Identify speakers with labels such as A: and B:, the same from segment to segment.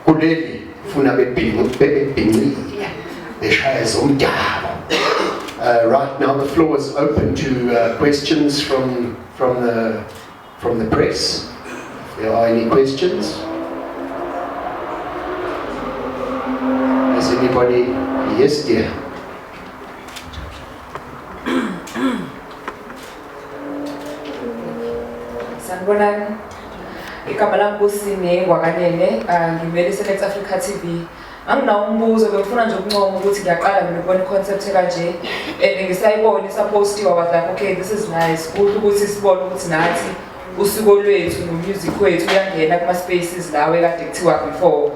A: kuleli funa bebhinqile beshaya zomdabu. Right now the floor is open to questions from the press. If there are any questions. Has anybody? Yes, dear.
B: Sanibonani. Igama lami Kusine Ngwakanene, ngivela Select Africa TV. Anginawo umbuzo bengifuna nje ukuncoma ukuthi ngiyaqala mina ukubona iconcept kanje and ngisayibona isapostiwa was like okay this is nice ukuthi sibone ukuthi nathi usuku lwethu nomusic wethu uyangena kuma spaces lawe kade kuthiwa before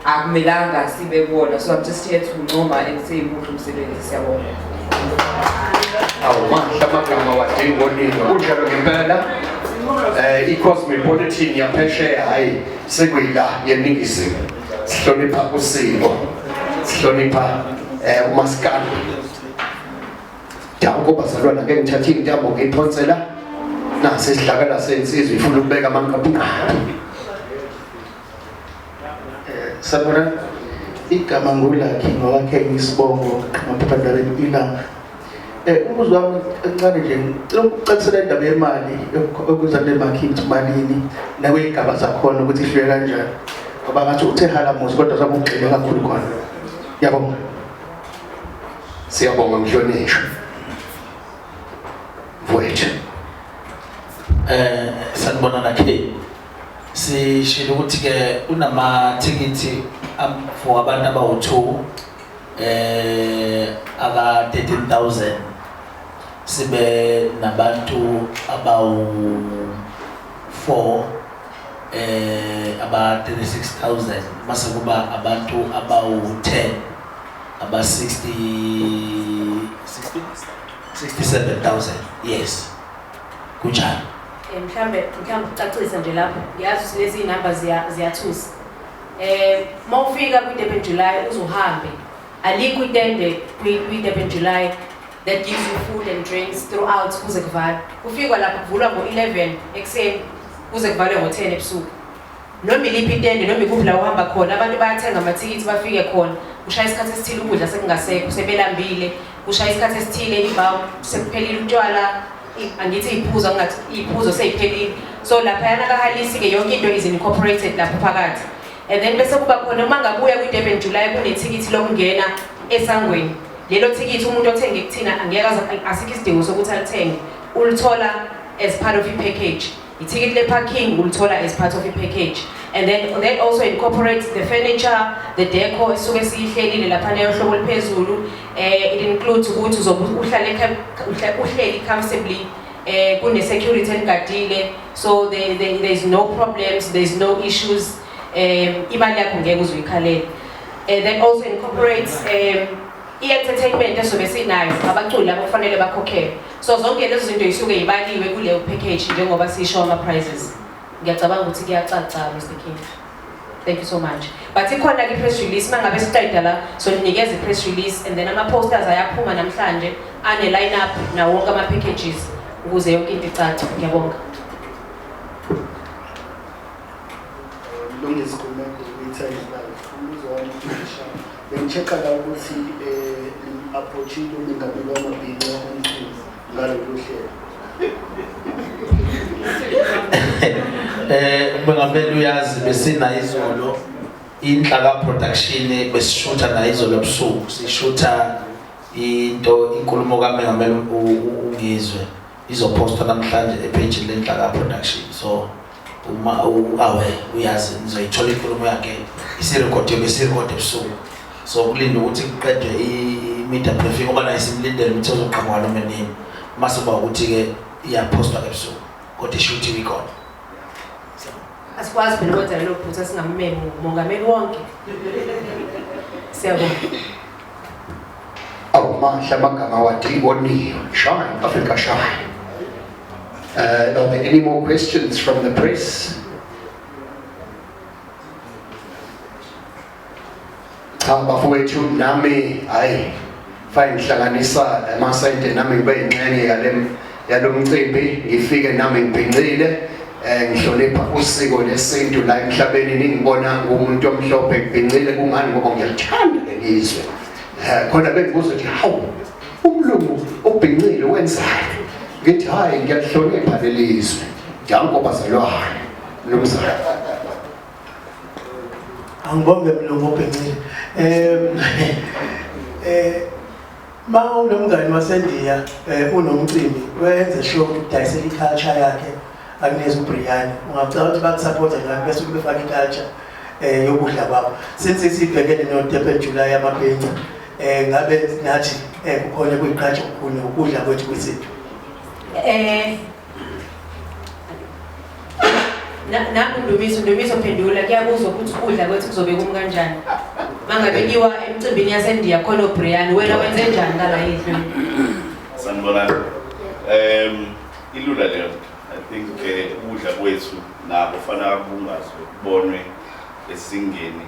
B: akumelanga sibe kubona, so I'm just here to ncoma and say ukuthi umsebenzi siyabona.
A: Awumahle amagama wadingolini kunjalo ngempela. I-cosmopolitan yaphesheya hayi sekuyila yeningizimu. Sihlonipha usiko, sihlonipha umaskandi. Danko bazalwana ke ngithatha intambo ngiyiphonsela nase sidlakala sensizwe ifuna ukubeka amankapu.
C: Sabona igama ngulakhi ngowakhe ngisibongo ngaphandle ilanga. Umbuzo wami encane nje ukucacisela indaba yemali okuza nemarket malini nakweyigaba zakhona ukuthi ihlwe kanjani. Ngoba ngathi uthe halamuzi kodwa zabe ugxile kakhulu khona. Yabonga.
A: Siyabonga mhlonishwa. Mfowethu.
D: Sanibona nakhe. Sishilo ukuthi ke unama-ticket for abantu abawu-2 aka 13,000 sibe nabantu abawu-4 aba 36,000 mase kuba abantu abawu-10 aba 67,000. Yes kunjani?
E: Mhlambe ucacisa nje lapho ngiyazi lezi inamba ziyathusa. Mawufika kwi-Durban July uzohambe alikho itende kwi-Durban July that gives you food and drinks throughout kuze kuvala. Kufikwa lapho kuvulwa ngo-11 ekuseni kuze kuvalwe ngo-10 ebusuku. Noma iliphi itende noma ikuphi la uhamba khona abantu bayathenga amathikithi bafike khona. Ushaya isikhathi esithile ukudla sekungasekho sebelambile. Ushaya isikhathi esithile ibawu sekuphelile utshwala angithi iphuzo ngathi iphuzo seyiphelile. So lapha yana kahalisi ke yonke into is incorporated lapho phakathi. And then bese kuba khona uma ngabuya kwi-Durban July kunethikithi lokungena esangweni. Lelo thikithi umuntu othenge kuthina angeke asikho isidingo sokuthi alithenge. Ulithola as part of your package. Ithikithi le-parking ulithola as part of your package. And then that also incorporates the furniture, the decor esuke siyihlelile lapha neyo hlobo liphezulu. It includes ukuthi uzobe uhleli comfortably. Kune security engadile, so there is no problems, there is no issues. Imali yakho ngeke uzuyikhalela. That also incorporates i-entertainment esobe sinayo abaculi abafanele bakhokhele. So zonke lezo zinto isuke ibaliwe kuleyo package njengoba sisho ama-prizes. Ngiyacabanga ukuthi kuyacaca Mr. King. Thank you so much. But ikhona i-press release mangabe siqeda la so ninikeza i-press release and then ama-posters ayaphuma namhlanje ane-line up nawo wonke ama-packages ukuze yonke into icace. Ngiyabonga.
C: Longest comment with live. Umbuzo wami bengichecka la ukuthi approach umengameli wamabhinqa omkhulu ngalolu hlelo.
D: Umengameli uyazi besina izolo inhlaka production besishutha na izolo ebusuku sishutha into inkulumo kaMengameli ungizwe izopostwa namhlanje epage lenhlaka production. So uma awe uyazi nizoyithola inkulumo yakhe isirekhodi ebusuku. So kulinda ukuthi kuqedwe i-media briefing ngoba nayo simlindele ukuthi uzoqhamuka noma nini mase kuba ukuthi ke iyapostwa ebusuku kodwa ishuthi ikhona.
E: Asikwazi phela ukwenza lo phutha singammeli umongameli wonke. Siyabonga.
A: Awumahle amagama wadingolini. Shine, Africa shine. Are there any more questions from the press? Bafowethu nami hayi fine hlanganisa amasayide nami ngibe ingxenye yalo mcimbi ngifike nami ngibhinqile ngihlonipha usiko lesintu la emhlabeni ningibona ngumuntu omhlophe ngibhincile kungani ngoba ngiyalithanda lelizwe khona bengibuza ukuthi hawu umlungu obhincile wenzani ngithi hayi ngiyalihlonipha lelizwe njengoba zalwane nomzana
C: angibonge mlungu obhincile ma unomngani waseNdiya unomcimbi wenze sure ukudayisela iculture yakhe akunikeza uBrian ungacela ukuthi bakusupporte ngani bese ubefaka iculture yokudla kwabo since sibhekene noDurban July amabhenca ngabe nathi kukhona kuyiqhatsha ukukhona ukudla kwethu kwisethu
E: Ndumiso phendula kuyabuzwa ukuthi ukudla kwethu kuzobe kumkanjani mangabe liwa emcimbini yaseNdiya khona uBrian wena wenze njani ngala yidlo
F: sanibonani ilula leyo I think ukudla kwethu nabo kufanele kubungazwe kubonwe esingeni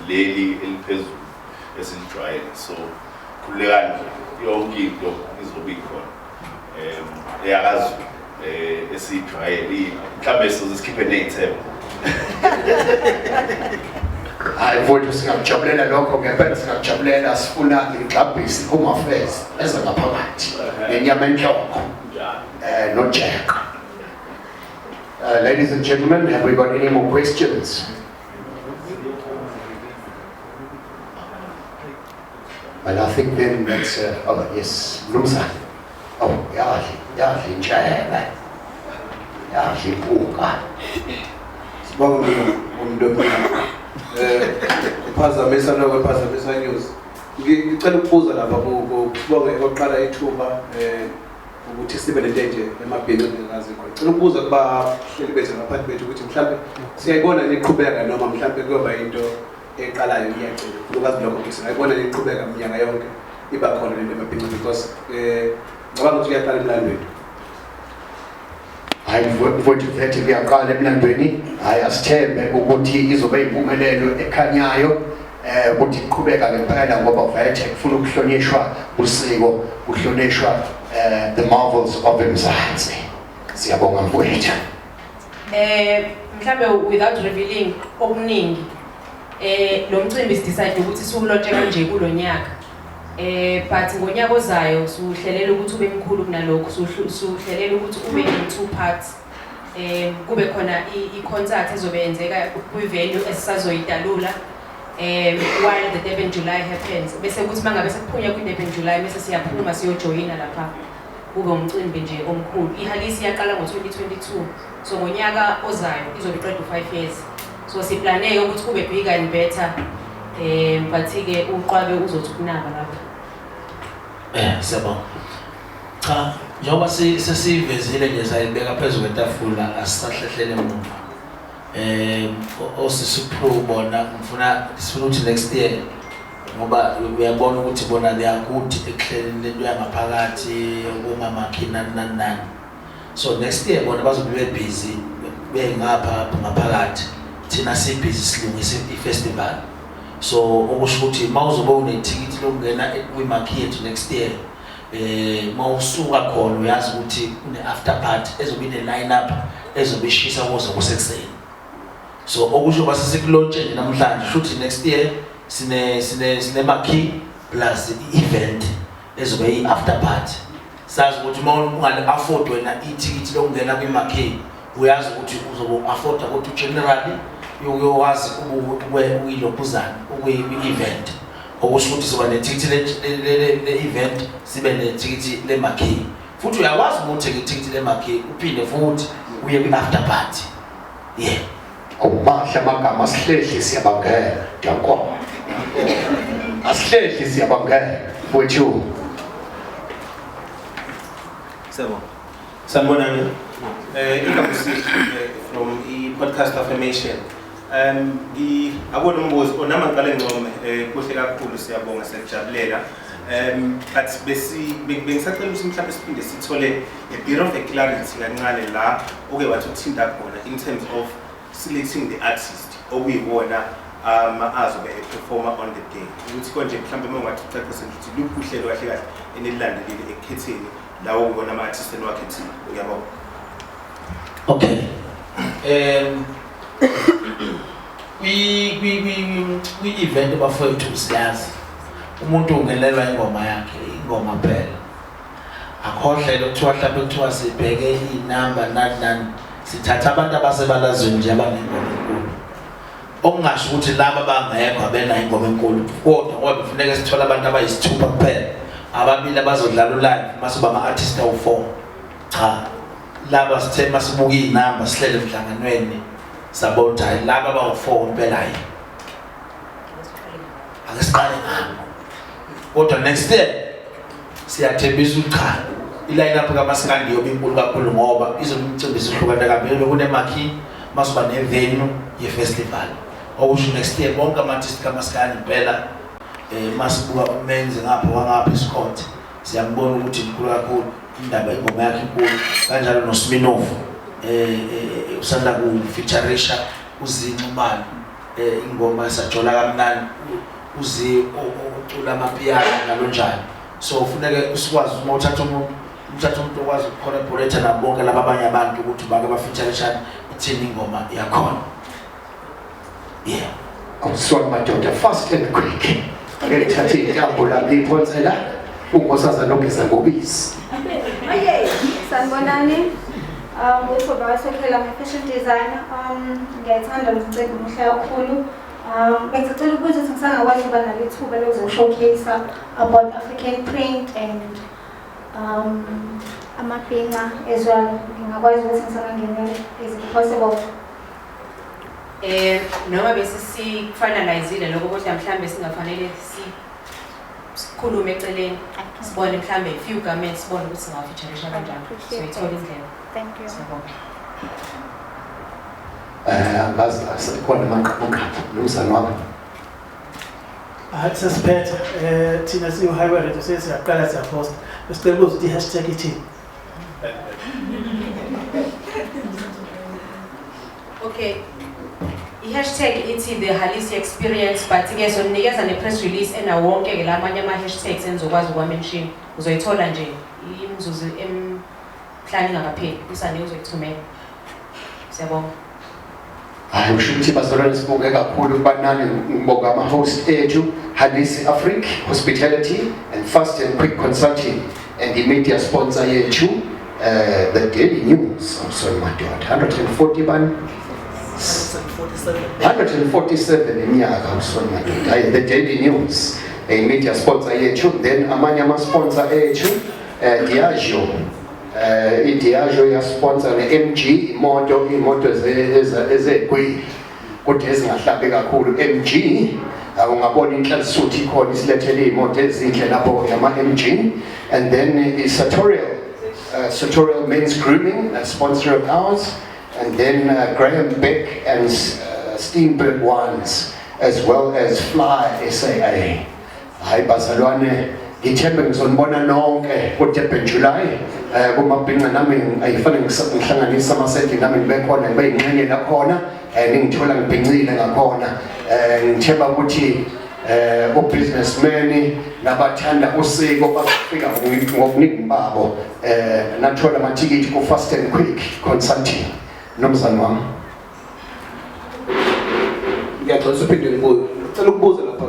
F: leli eliphezulu esilijwayele so khulekani yonke into izobe ikhona eyakazi esijwayele mhlawumbe sizosikhipe nezithebo
A: hayi mfowethu singakujabulela lokho ngempela singakujabulela sifuna igxabhisi home affairs eza ngaphakathi nenyama enhloko nojeka ladies and gentlemen, have we got any more questions? Well, I think then that's oh yes, Lumsa. Oh, yahi njeba. Yahi buka.
G: Sibonga umntu uphazamisa nokuphazamisa news. Ngicela ukubuza lapha kubonge oqala ithuba ukuthi sibe nentenje emabheni engazi khona. Ngicela ukubuza kuba hleli bethu ngaphansi bethu ukuthi mhlambe siyayibona niqhubeka noma mhlambe kuyoba into eqalayo iyaqina. Ukukazi lokho ukuthi siyayibona niqhubeka minyaka yonke iba khona le emabheni because ngicabanga ukuthi uyaqala emlandweni.
A: Hayi mfowethu vethu kuyaqala emlandweni. Hayi asithembe ukuthi izobe impumelelo ekhanyayo ukuthi iqhubeka ngempela ngoba vethu kufuna ukuhlonishwa usiko kuhlonishwa the marvels of Mzansi. Siyabonga mfowethu.
E: Mhlambe without revealing okuningi lo mcimbi sidecide ukuthi siwulontshe kanje kulonyaka but ngonyaka ozayo suhlelela ukuthi ube mkhulu kunalokho suhlelela ukuthi ube in 2 parts kube khona i-concert ezobe yenzeka kwi-venue esisazoyidalula while the Durban July happens bese kuthi mangabe sekuphunya kwi-Durban July bese siyaphuma siyojoyina lapha kube umcimbi nje omkhulu ihalisi yaqala ngo-2022 so ngonyaka ozayo izobe iqeda 5 years so siplaneke ukuthi kube bigger and better but-ke uqwabe uzothi kunaba lapha
D: siyabonga cha njengoba sesivezile nje sayibeka phezulu kwetafula asisahlehlele emuva osisipro bona sifuna ukuthi next year ngoba uyabona ukuthi bona they are good ekuhleleni lento yangaphakathi okumamakina nani so next year bona bazobe busy bengapha ngaphakathi thina sibhizi silungise i-festival so okusho ukuthi mawuzobe unethikithi lokungena kwi-market next year mawusuka khona uyazi ukuthi une-after party ezobe ine-line up ezobe ishisa kuze kusekuseni so okusho basesikulontshe nje namhlanje futhi next year sine marquee plus i-event ezobe i-after party sazi ukuthi uma ungale afford wena ithikithi lokungena kwi-marquee uyazi ukuthi uzobe afford ukuthi generally uyowazi uyilokhuzana ukwi-event okusho ukuthi soba nethikithi le-event sibe nethikithi le-marquee futhi uyakwazi ukuthi ithikithi le-marquee uphinde futhi uye kwi-after party yeah
A: Mahle amagama asihlehli siyabangela ngiyakhona asihlehli siyabangela mfowethu
G: Sanibonani. Igama from i-podcast affirmation. Abona umbuzo onama ngiqale ngome kuhle kakhulu siyabonga siyajabulela. But bengisacela ukuthi mhlawumbe siphinde sithole a bit of a clarity kancane la oke wathi uthinta khona in terms of selecting the artist okuyiwona azobe performer on the day. Ukuthi konje mhlawumbe mangathi ucacise ukuthi luphi uhlelo kahle kahle enelilandelile ekukhetheni lawo ubona ama-artist eniwakhethile uyabona.
D: Okay kwi-event abafowethu siyazi umuntu ungenelwa ingoma yakhe ingoma phela akhohlele ukuthiwa mhlawumbe kuthiwa sibheke inamba nani sithatha abantu abasebalazweni nje abanengoma enkulu okungasho ukuthi laba bangekho abenayo ingoma enkulu kodwa ngoba kufuneka sithola abantu abayisithupha kuphela ababili abazodlala live mase bama artist awu4 cha laba sithe masibuka inamba sihlele emhlanganweni sabona laba abawu4 impela hayi akasiqale ngabo kodwa next year siyathembisa ucha iline-up kaMaskandi yobe inkulu kakhulu ngoba izomcimbiso ihlukana kabili kunemakhi masuba nevenue yefestival okusho next year bonke ama-artist kaMaskandi impela masibuka umenze ngapha isikhothi siyambona ukuthi inkulu kakhulu indaba ingoma yakhe inkulu kanjalo noSminoff usanda ku-featurisha uzinxumalo ingoma esajola kamnandi uzi ucula amapiano njalo njalo so kufuneka usikwazi uma uthatha umuntu okwazi ukucollaborate nabonke laba abanye abantu ukuthi bake bafeaturishane ithini ingoma yakhona
A: Awusona madoda fast and quick ngithathe intambo la liphonsela ungosaza nokeza ngobisi
H: sanibonani nguthoba wasekhela fashion designer ngiyayithanda umcimbi omuhle kakhulu bengicela ukuthi ngisangakwazi ukuba nalithuba lokuzoshowcase about African print and amabhinqa as well ngingakwazi ukuthi ngisangangenela is it possible
E: noma bese si-finalizile lokho kodwa mhlambe singafanele sikhulume eceleni sibone mhlambe few comments sibone ukuthi singafeaturisha kanjani so ithole indlela.
H: Thank you.
A: ngazi asekhona amaqhamuqa nomzana wami
I: Sesiphetha thina siyo-highway radio sesiyaqala siyaposta besicela ukubuza ukuthi i-hashtag ithini.
E: Okay, i-hashtag ithi the Halisi experience but-ke sonikeza ne-press release enawonke-ke la amanye ama-hashtags enizokwazi ukuwa-mention uzoyithola nje imzuzu emhlani ingakapheli usane uzoyithumela. Siyabonga.
A: hayi usho ukuthi bazalwane sibonge kakhulu kubanani ngibonga ama-host ethu Halisi Africa Hospitality and Fast and Quick Consulting and the media sponsor yethu the Daily News. I'm sorry madoda 140 bani 147 iminyaka usona madoda the Daily News a media sponsor yethu then amanye ama-sponsor ethu Diageo iDiageo yasponsor ne-MG imoto ezegwili kodwa ezingahlabe kakhulu MG ungabona inhlansuthi ikhona isilethele imoto ezinhle lapho yama-MG and then Sartorial Men's Grooming a sponsor of ours and then Graham Beck and Steenberg Wines as well as Fly SAA. Hayi bazalwane ngithembe ngizonibona nonke ku-Durban July kumabhinqa nami ayifane ngihlanganisa amasenti nami ngibe khona ngibe yingxenye lakhona ningithola ngibhincile ngakhona ngithemba ukuthi o-businessmen nabathanda usiko bazofika ngobuningi babo nathola amathikithi ku-Fast and Quick Consulting nomzana wami
J: ngiyaxolisa uphinde ngibuze ngicela ukubuza lapha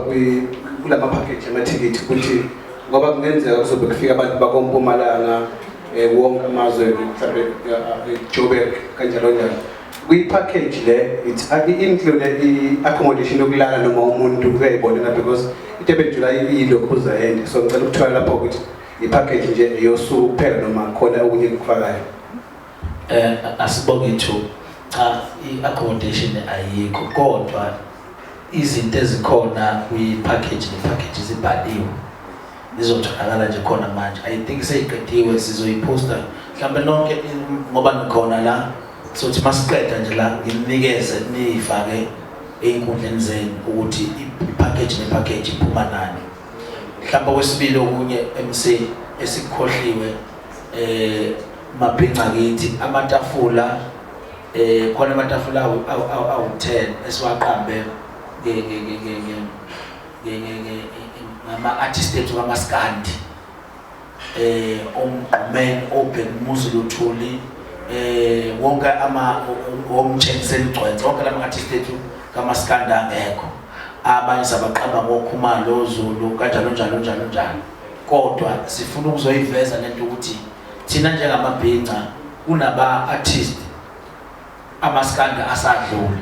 J: kulama package amathikithi ukuthi ngoba kungenzeka kuzobe kufika abantu bakoMpumalanga wonke amazwe mhlawumbe eJoburg kanjalo njalo kwi-package le include i-accommodation yokulala noma umuntu uyayibona because iDurban July ilokhuza end so ngicela ukuthola lapho ukuthi i-package nje yosuku kuphela noma khona okunye kufakayo
D: asibonge ithu cha i-accommodation ayikho kodwa izinto ezikhona kwi-package ne-package zibhaliwe izotholakala nje khona manje I think seyiqediwe sizoyiposta mhlawumbe nonke ngoba nikhona la sothi masiqeda nje la nginikeze niyifake einkundleni zenu ukuthi i-package ne-package iphuma nani mhlawumbe okwesibili okunye MC esikhohliwe mabhinqa kithi amatafula khona amatafula awu-10 esiwaqambe ngama-artist ethu kaMaskandi omgqumeni obhek Muzulu Thuli wonke omtshengisela igcwense wonke lama-artist ethu kaMaskandi angekho, abanye sabaqamba ngoKhumalo, Zulu kanjalo njalo njalo njalo. Kodwa sifuna ukuzoyiveza lento ukuthi thina njengamabhinca kunaba-artist aMaskandi asadlula,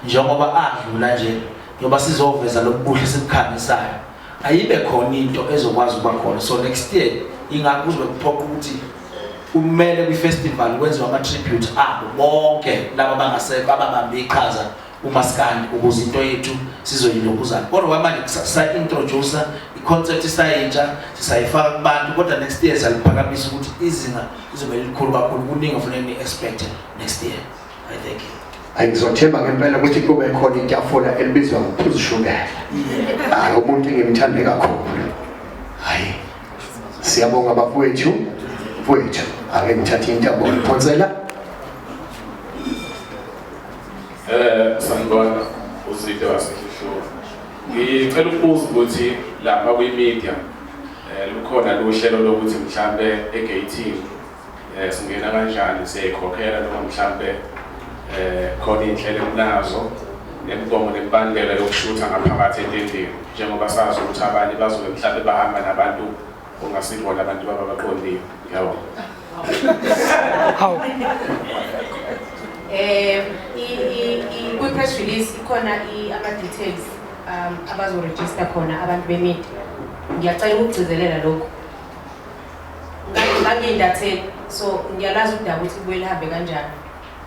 D: njengoba adlula nje ngoba sizoveza lobuhle sikukhangisayo ayibe khona into ezokwazi ukuba khona. So next year ingakho kuzobe kuphoqa ukuthi kumele kwi-festival kwenziwa ama-tribute abo bonke laba bangasekho ababambe iqhaza uMaskandi ukuze into yethu sizoyilokuzana. Kodwa kwamanje sa-introduce i-concept isayintsha sisayifaka kubantu, kodwa next year siyaliphakamisa ukuthi izinga lizobe likhulu kakhulu, kuningi ofanele ni-expect next year. I thank you.
A: Ngizothemba ngempela ukuthi kube khona itafula elibizwa ngophuzu shukela. Hayi umuntu engimthande kakhulu. Hayi. Siyabonga abafowethu. Mfowethu, ake ngithathe into yabo ngiphonsela.
K: Sanibona uZitho wasehlihlo. Ngicela ukubuza ukuthi lapha kwi-media lukhona lo hlelo lokuthi mhlambe e-gating singena kanjani, siyayikhokhela noma mhlambe khona inhlelo kunazo nemigomo nemibandela yokushutha ngaphakathi entendeni, njengoba sazi ukuthi abanye bazobe mhlambe bahamba nabantu ongasibona abantu babaqondile. Ngiyabonga.
E: Kwi-press release ikhona ama-details abazoregister khona abantu bemedia. Ngiyacela ukugcizelela lokho. Ngangindatheli, so ngiyalazi udaba ukuthi kubuye lihambe kanjani.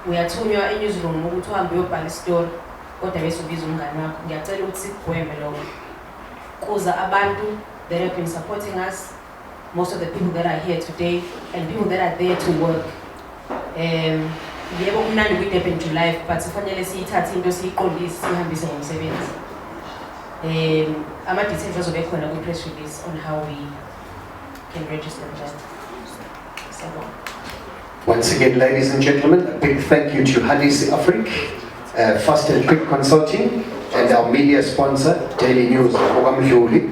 E: Uyathunywa e-newsroom ukuthi uhambe uyobhala isitori, kodwa bese ubiza umngane wakho. Ngiyacela ukuthi sikugweme lokho. Kuza abantu that have been supporting us, most of the people that are here today, and people that are there to work. Yebo kumnandi kwi-Durban July, but sifanele siyithathe into siyiqondise sihambise ngomsebenzi. Ama-details azobe khona kwi-press release on how we can register that.
A: Once again, ladies and gentlemen, a big thank you to Hadisi Afrique, Fast and Quick Consulting, and our media sponsor, Daily News, Ogamjuli.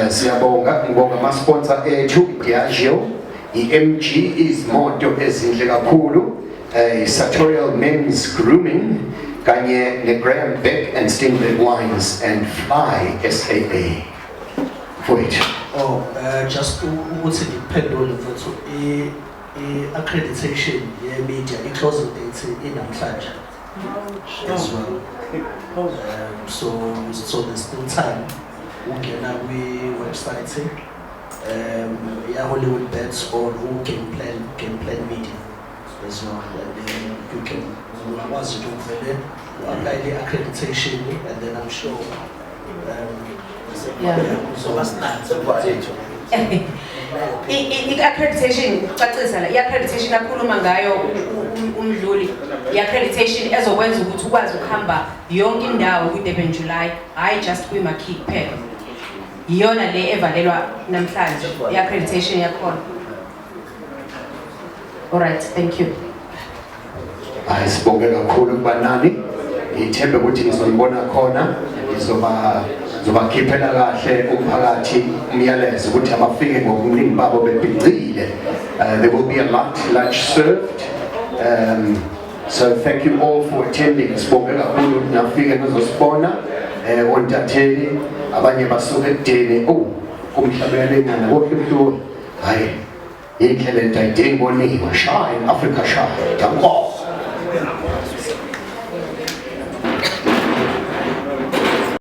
A: Siyabonga, ngibonga ma-sponsor ethu, Diageo, MG is Moto ezinhle kakhulu, Sartorial Men's Grooming, kanye ne-Graham Beck and Stingray Wines, and Fly SAA. Wait.
C: Just ukuthi ngiphendule mfowethu i-accreditation ye-media i-closing date inamhlanje as well. So there's still time. Ungena kwi-website Hollywood Bets or Game Plan Media as well, and then you can apply the accreditation, and then I'm sure
E: i-accreditation akhuluma ngayo umdluli, i-accreditation ezokwenza ukuthi ukwazi ukuhamba yonke indawo kwi-Durban July, hayi just kwi-marquee kuphela. Iyona le evalelwa namhlanje i-accreditation yakhona. Alright, thank you.
A: Sibonge kakhulu kubanani, ngithembe ukuthi nizolibona khona, ngizobakhiphela kahle umphakathi umyalezo ukuthi abafike ngobuningi babo bebhincile. There will be a lunch served. So thank you all for attending. Sibonge kakhulu nafike nizosibona ontatheli abanye basuke edeni kumhlabelelana konke mhlu hayi indlela entayidengiboniwe shine Africa shine. Danko.